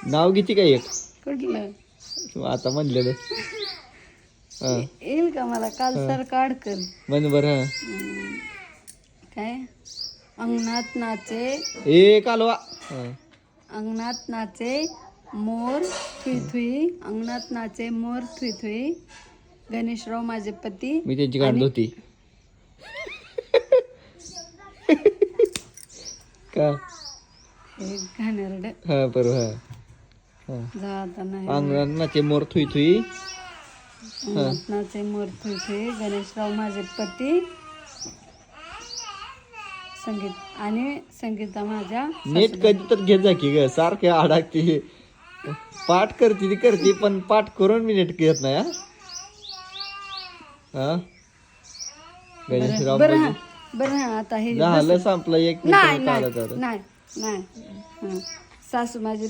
नाव किती काय एक कुठलं तू आता म्हणलेलं हा येईल का मला काल सर काढकर म्हण बरं काय अंगणात नाचे ए कालवा हा अंगणात नाचे मोर थुई थुई अंगणात नाचे मोर थुई थुई गणेशराव माझे पती मी त्यांची काढली होती का हे घाणेरडं हा बरोबर हा जाता नाही अंगणात नाचे मोर थुई थुई अंगणात नाचे मोर थुई थुई गणेशराव माझे पती संगीत आणि संगीता माझ्या नीट कधी तर घेत जा की ग सारखे अडकते पाठ करते ती करते पण पाठ करून मी नीट घेत नाही हा गणेशराव बरं म्हणजे बरं आता हे झालं संपलं एक नाही मिनिट आलं तर नाही नाही सासू माझी